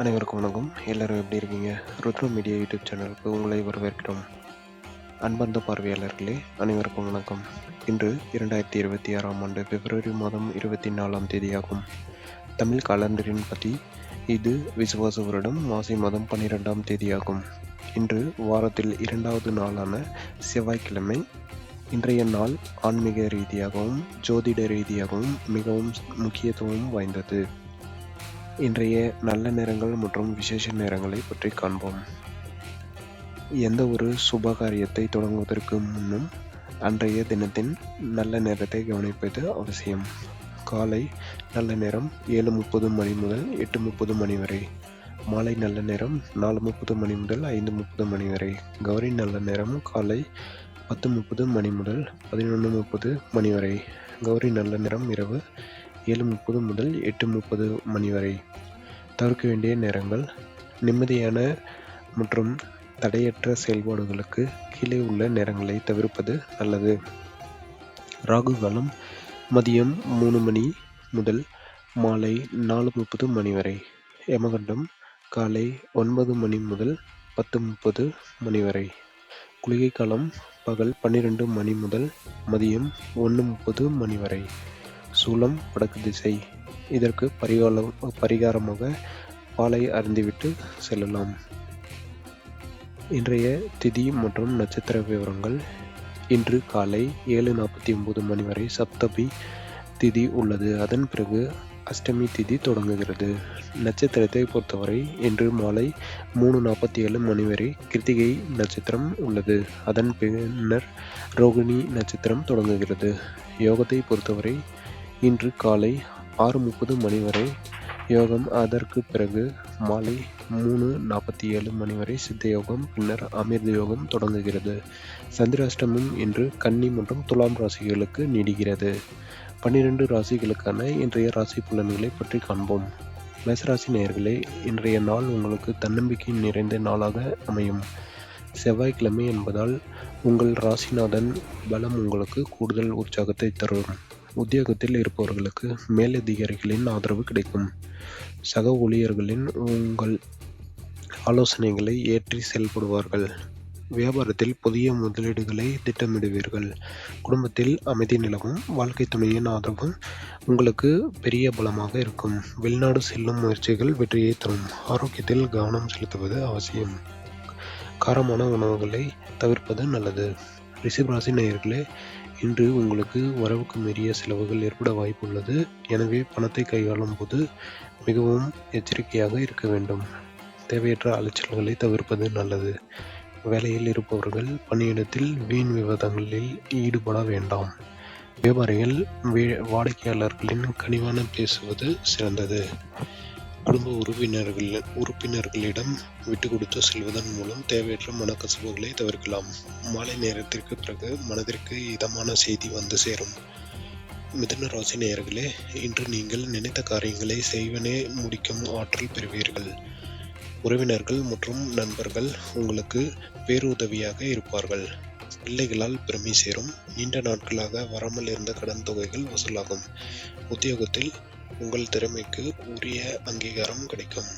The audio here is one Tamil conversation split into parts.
அனைவருக்கும் வணக்கம். எல்லாரும் எப்படி இருக்கீங்க? ருத்ர மீடியா யூடியூப் சேனலுக்கு உங்களை வரவேற்கிறோம். அன்பார்ந்த பார்வையாளர்களே, அனைவருக்கும் வணக்கம். இன்று 2026ஆம் ஆண்டு பிப்ரவரி மாதம் 24ஆம் தேதியாகும். தமிழ் காலண்டரின் படி இது விசுவாச வருடம் மாசி மாதம் 12ஆம் தேதியாகும். இன்று வாரத்தில் 2வது நாளான செவ்வாய்க்கிழமை. இன்றைய நாள் ஆன்மீக ரீதியாகவும் ஜோதிட ரீதியாகவும் மிகவும் முக்கியத்துவம் வாய்ந்தது. இன்றைய நல்ல நேரங்கள் மற்றும் விசேஷ நேரங்களை பற்றி காண்போம். எந்த ஒரு சுப காரியத்தை தொடங்குவதற்கு முன்னும் அன்றைய தினத்தின் நல்ல நேரத்தை கவனிப்பது அவசியம். காலை நல்ல நேரம் 7:30 மணி முதல் 8:30 மணி வரை. மாலை நல்ல நேரம் 4:30 மணி முதல் 5:30 மணி வரை. கௌரி நல்ல நேரம் காலை 10:30 மணி முதல் 11:30 மணி வரை. கௌரி நல்ல நேரம் இரவு 7:30 முதல் 8:30 மணி வரை. தவிர்க்க வேண்டிய நேரங்கள்: நிம்மதியான மற்றும் தடையற்ற செயல்பாடுகளுக்கு கீழே உள்ள நேரங்களை தவிர்ப்பது நல்லது. ராகு காலம் மதியம் 3 மணி முதல் மாலை 4:30 மணி வரை. யமகண்டம் காலை 9 மணி முதல் 10:30 மணி வரை. குளிகை காலம் பகல் 12 மணி முதல் மதியம் 1:30 மணி வரை. சூலம் வடக்கு திசை. இதற்கு பரிகாரமாக பாலை அருந்திவிட்டு செல்லலாம். இன்றைய திதி மற்றும் நட்சத்திர விவரங்கள்: இன்று காலை 7:49 மணி வரை சப்தமி திதி உள்ளது. அதன் பிறகு அஷ்டமி திதி தொடங்குகிறது. நட்சத்திரத்தை பொறுத்தவரை இன்று மாலை 3:47 மணி வரை கிருத்திகை நட்சத்திரம் உள்ளது. அதன் பின்னர் ரோகிணி நட்சத்திரம் தொடங்குகிறது. யோகத்தை பொறுத்தவரை இன்று காலை 6:30 மணி வரை யோகம். அதற்கு பிறகு மாலை 3:47 மணி வரை சித்த யோகம், பின்னர் அமிர்த யோகம் தொடங்குகிறது. சந்திராஷ்டமம் இன்று கன்னி மற்றும் துலாம் ராசிகளுக்கு நீடிக்கிறது. 12 ராசிகளுக்கான இன்றைய ராசி பலன்களை பற்றி காண்போம். மேசராசி நேயர்களே, இன்றைய நாள் உங்களுக்கு தன்னம்பிக்கை நிறைந்த நாளாக அமையும். செவ்வாய்க்கிழமை என்பதால் உங்கள் ராசிநாதன் பலம் உங்களுக்கு கூடுதல் உற்சாகத்தை தரும். உத்தியோகத்தில் இருப்பவர்களுக்கு மேலதிகாரிகளின் ஆதரவு கிடைக்கும். சக ஊழியர்களின் உங்கள் ஆலோசனைகளை ஏற்றி செயல்படுவார்கள். வியாபாரத்தில் புதிய முதலீடுகளை திட்டமிடுவீர்கள். குடும்பத்தில் அமைதி நிலவும். வாழ்க்கை துணையின் ஆதரவும் உங்களுக்கு பெரிய பலமாக இருக்கும். வெளிநாடு செல்லும் முயற்சிகள் வெற்றியை தரும். ஆரோக்கியத்தில் கவனம் செலுத்துவது அவசியம். காரமான உணவுகளை தவிர்ப்பது நல்லது. ரிஷபராசி நேயர்களே, இன்று உங்களுக்கு வரவுக்கு மீறிய செலவுகள் ஏற்பட வாய்ப்புள்ளது. எனவே பணத்தை கையாளும் போது மிகவும் எச்சரிக்கையாக இருக்க வேண்டும். தேவையற்ற அலைச்சல்களை தவிர்ப்பது நல்லது. வேலையில் இருப்பவர்கள் பணியிடத்தில் வீண் விவாதங்களில் ஈடுபட வேண்டாம். வியாபாரிகள் வாடிக்கையாளர்களின் கனிவான பேசுவது சிறந்தது. குடும்ப உறுப்பினர்களிடம் விட்டு கொடுத்து செல்வதன் மூலம் தேவையற்ற மனக்கசப்புகளை தவிர்க்கலாம். மாலை நேரத்திற்கு பிறகு மனதிற்கு இதமான செய்தி வந்து சேரும். மிதுன ராசி நேயர்களே, இன்று நீங்கள் நினைத்த காரியங்களை செய்வனே முடிக்கும் ஆற்றல் பெறுவீர்கள். உறவினர்கள் மற்றும் நண்பர்கள் உங்களுக்கு பேருதவியாக இருப்பார்கள். பிள்ளைகளால் பெருமை சேரும். நீண்ட நாட்களாக வராமல் இருந்த கடன் தொகைகள் வசூலாகும். உத்தியோகத்தில் உங்கள் திறமைக்கு உரிய அங்கீகாரம் கிடைக்கும்.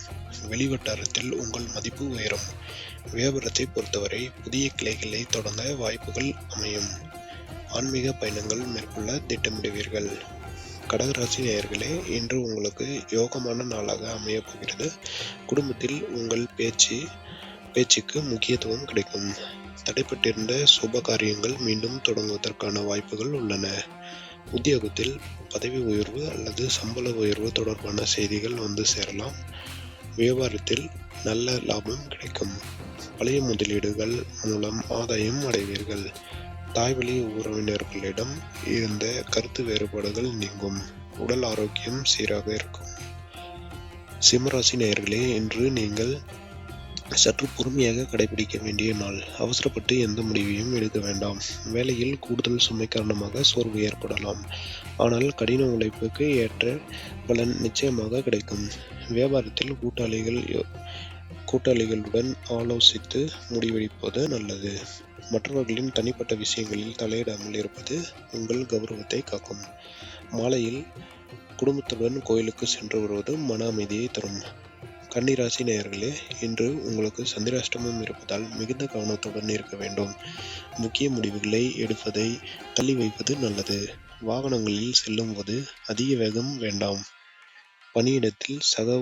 வெளிவட்டாரத்தில் உங்கள் மதிப்பு உயரும். வியாபாரத்தை பொறுத்தவரை புதிய கிளைகளை தொடங்க வாய்ப்புகள் அமையும். ஆன்மீக பயணங்கள் மேற்கொள்ள திட்டமிடுவீர்கள். கடகராசி நேயர்களே, இன்று உங்களுக்கு யோகமான நாளாக அமையப் போகிறது. குடும்பத்தில் உங்கள் பேச்சுக்கு முக்கியத்துவம் கிடைக்கும். தடைப்பட்டிருந்த சுப காரியங்கள் மீண்டும் தொடங்குவதற்கான வாய்ப்புகள் உள்ளன. உத்தியோகத்தில் பதவி உயர்வு அல்லது சம்பள உயர்வு தொடர்பான செய்திகள் வந்து சேரலாம். வியாபாரத்தில் நல்ல லாபம் கிடைக்கும். பழைய முதலீடுகள் மூலம் ஆதாயம் அடைவீர்கள். தாய்வழி உறவினர்களிடம் இருந்த கருத்து வேறுபாடுகள் நீங்கும். உடல் ஆரோக்கியம் சீராக இருக்கும். சிம்மராசி நேயர்களே, இன்று நீங்கள் சற்று பொறுமையாக கடைபிடிக்க வேண்டிய நாள். அவசரப்பட்டு எந்த முடிவையும் எடுக்க வேண்டாம். வேலையில் கூடுதல் சுமை காரணமாக சோர்வு ஏற்படலாம். ஆனால் கடின உழைப்புக்கு ஏற்ற பலன் நிச்சயமாக கிடைக்கும். வியாபாரத்தில் கூட்டாளிகளுடன் ஆலோசித்து முடிவெடுப்பது நல்லது. மற்றவர்களின் தனிப்பட்ட விஷயங்களில் தலையிடாமல் இருப்பது உங்கள் கௌரவத்தை காக்கும். மாலையில் குடும்பத்துடன் கோயிலுக்கு சென்று வருவது மன அமைதியை தரும். கன்னி ராசி நேயர்களே, இன்று உங்களுக்கு சந்திராஷ்டமம் இருப்பதால் மிகுந்த கவனத்துடன் இருக்க வேண்டும். முக்கிய முடிவுகளை எடுப்பதை தள்ளி வைப்பது நல்லது. வாகனங்களில் செல்லும்போது அதிக வேகம் வேண்டாம். பணியிடத்தில் சக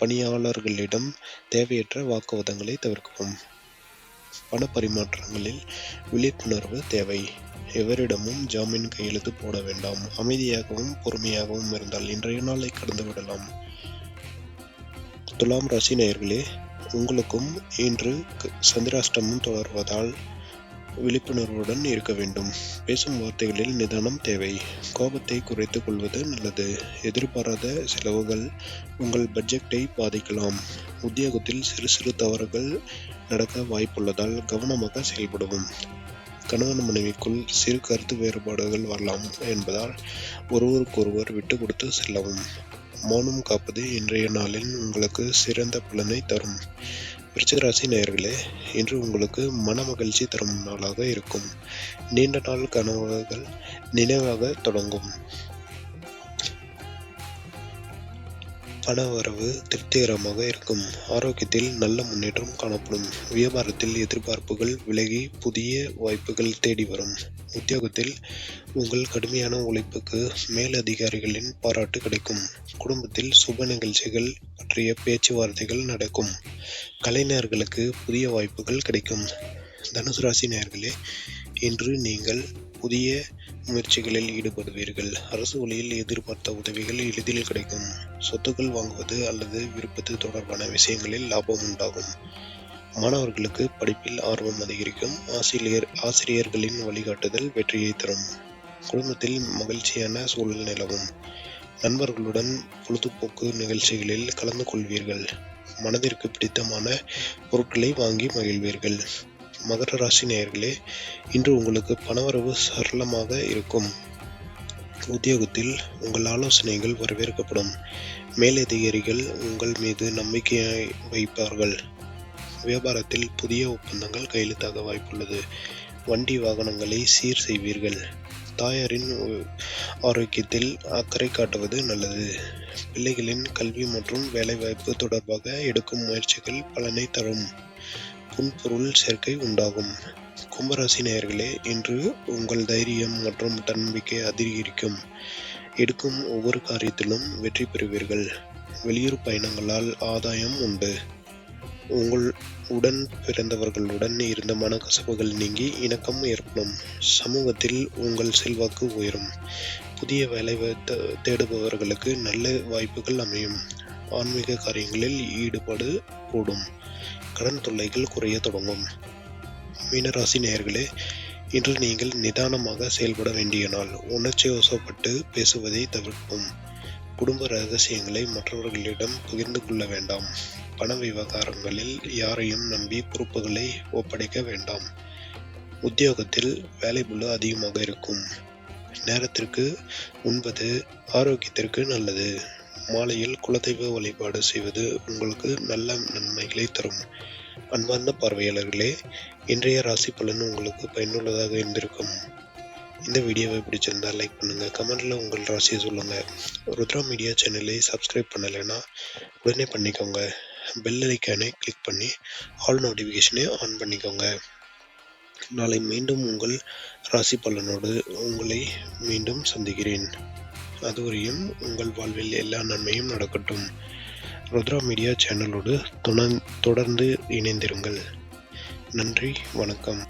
பணியாளர்களிடம் தேவையற்ற வாக்குவாதங்களை தவிர்க்கவும். பண பரிமாற்றங்களில் விழிப்புணர்வு தேவை. எவரிடமும் ஜாமீன் கையெழுத்து போட வேண்டாம். அமைதியாகவும் பொறுமையாகவும் இருந்தால் இன்றைய நாளை கடந்து விடலாம். துலாம் ராசி நேயர்களே, உங்களுக்கும் இன்று சந்திராஷ்டமம் தொடர்வதால் விழிப்புணர்வுடன் இருக்க வேண்டும். பேசும் வார்த்தைகளில் நிதானம் தேவை. கோபத்தை குறைத்துக் கொள்வது நல்லது. எதிர்பாராத செலவுகள் உங்கள் பட்ஜெட்டை பாதிக்கலாம். உத்தியோகத்தில் சிறு சிறு தவறுகள் நடக்க வாய்ப்புள்ளதால் கவனமாக செயல்படவும். கணவன் மனைவிக்குள் சிறு கருத்து வேறுபாடுகள் வரலாம் என்பதால் ஒருவருக்கொருவர் விட்டு கொடுத்து செல்லவும். மௌனம் காப்பது இன்றைய நாளில் உங்களுக்கு சிறந்த பலனை தரும். விருச்சிக ராசி நேயர்களே, இன்று உங்களுக்கு மன மகிழ்ச்சி தரும் நாளாக இருக்கும். நீண்ட நாள் கனவுகள் நினைவாக தொடங்கும். பண வரவு திருப்திகரமாக இருக்கும். ஆரோக்கியத்தில் நல்ல முன்னேற்றம் காணப்படும். வியாபாரத்தில் எதிர்பார்ப்புகள் விலகி புதிய வாய்ப்புகள் தேடி வரும். உத்தியோகத்தில் உங்கள் கடுமையான உழைப்புக்கு மேலதிகாரிகளின் பாராட்டு கிடைக்கும். குடும்பத்தில் சுப நிகழ்ச்சிகள் பற்றிய பேச்சுவார்த்தைகள் நடக்கும். கலைஞர்களுக்கு புதிய வாய்ப்புகள் கிடைக்கும். தனுசு ராசி நேயர்களே, இன்று நீங்கள் புதிய முயற்சிகளில் ஈடுபடுவீர்கள். அரசு வழியில் எதிர்பார்த்த உதவிகள் எளிதில் கிடைக்கும். சொத்துக்கள் வாங்குவது அல்லது விற்பது தொடர்பான விஷயங்களில் லாபம் உண்டாகும். மாணவர்களுக்கு படிப்பில் ஆர்வம் அதிகரிக்கும். ஆசிரியர்களின் வழிகாட்டுதல் வெற்றியை தரும். குடும்பத்தில் மகிழ்ச்சியான சூழல் நிலவும். நண்பர்களுடன் பொழுதுபோக்கு நிகழ்ச்சிகளில் கலந்து கொள்வீர்கள். மனதிற்கு பிடித்தமான பொருட்களை வாங்கி மகிழ்வீர்கள். மகர ராசி நேயர்களே, இன்று உங்களுக்கு பணவரவு சரளமாக இருக்கும். உத்தியோகத்தில் உங்கள் ஆலோசனைகள் வரவேற்கப்படும். மேலதிகாரிகள் உங்கள் மீது நம்பிக்கையை வைப்பார்கள். வியாபாரத்தில் புதிய ஒப்பந்தங்கள் கையெழுத்தாக வாய்ப்புள்ளது. வண்டி வாகனங்களை சீர் செய்வீர்கள். தாயாரின் ஆரோக்கியத்தில் அக்கறை காட்டுவது நல்லது. பிள்ளைகளின் கல்வி மற்றும் வேலைவாய்ப்பு தொடர்பாக எடுக்கும் முயற்சிகள் பலனை தரும். புன்பொருள் சேர்க்கை உண்டாகும். கும்பராசி நேயர்களே, இன்று உங்கள் தைரியம் மற்றும் தன்னம்பிக்கை அதிகரிக்கும். எடுக்கும் ஒவ்வொரு காரியத்திலும் வெற்றி பெறுவீர்கள். வெளியூர் பயணங்களால் ஆதாயம் உண்டு. உங்கள் உடன் பிறந்தவர்களுடன் இருந்த மனக்கசப்புகள் நீங்கி இணக்கம் ஏற்படும். சமூகத்தில் உங்கள் செல்வாக்கு உயரும். புதிய வேலை தேடுபவர்களுக்கு நல்ல வாய்ப்புகள் அமையும். ஆன்மீக காரியங்களில் ஈடுபாடு கூடும். கடன் தொல்லைகள் குறைய தொடங்கும். மீனராசி நேயர்களே, இன்று நீங்கள் நிதானமாக செயல்பட வேண்டிய நாள். உணர்ச்சி வசப்பட்டு பேசுவதை தவிர்க்கவும். குடும்ப ரகசியங்களை மற்றவர்களிடம் பகிர்ந்து கொள்ள வேண்டாம். பண விவகாரங்களில் யாரையும் நம்பி பொறுப்புகளை ஒப்படைக்க வேண்டாம். உத்தியோகத்தில் வேலைப்பளு அதிகமாக இருக்கும். நேரத்திற்கு உண்பது ஆரோக்கியத்திற்கு நல்லது. மாலையில் குலதெய்வ வழிபாடு செய்வது உங்களுக்கு நல்ல நன்மைகளை தரும். அன்பார்ந்த பார்வையாளர்களே, இன்றைய ராசி பலன் உங்களுக்கு பயனுள்ளதாக இருந்திருக்கும். இந்த வீடியோவை பிடிச்சிருந்தால் லைக் பண்ணுங்கள். கமெண்ட்டில் உங்கள் ராசியை சொல்லுங்கள். ருத்ரா மீடியா சேனலை சப்ஸ்கிரைப் பண்ணலைன்னா உடனே பண்ணிக்கோங்க. பெல் ஐக்கானை கிளிக் பண்ணி ஆல் நோட்டிஃபிகேஷனை ஆன் பண்ணிக்கோங்க. நாளை மீண்டும் உங்கள் ராசி பலனோடு உங்களை மீண்டும் சந்திக்கிறேன். அதுவரையும் உங்கள் வாழ்வில் எல்லா நன்மையும் நடக்கட்டும். ருத்ரா மீடியா சேனலோடு தொடர்ந்து இணைந்திருங்கள். நன்றி, வணக்கம்.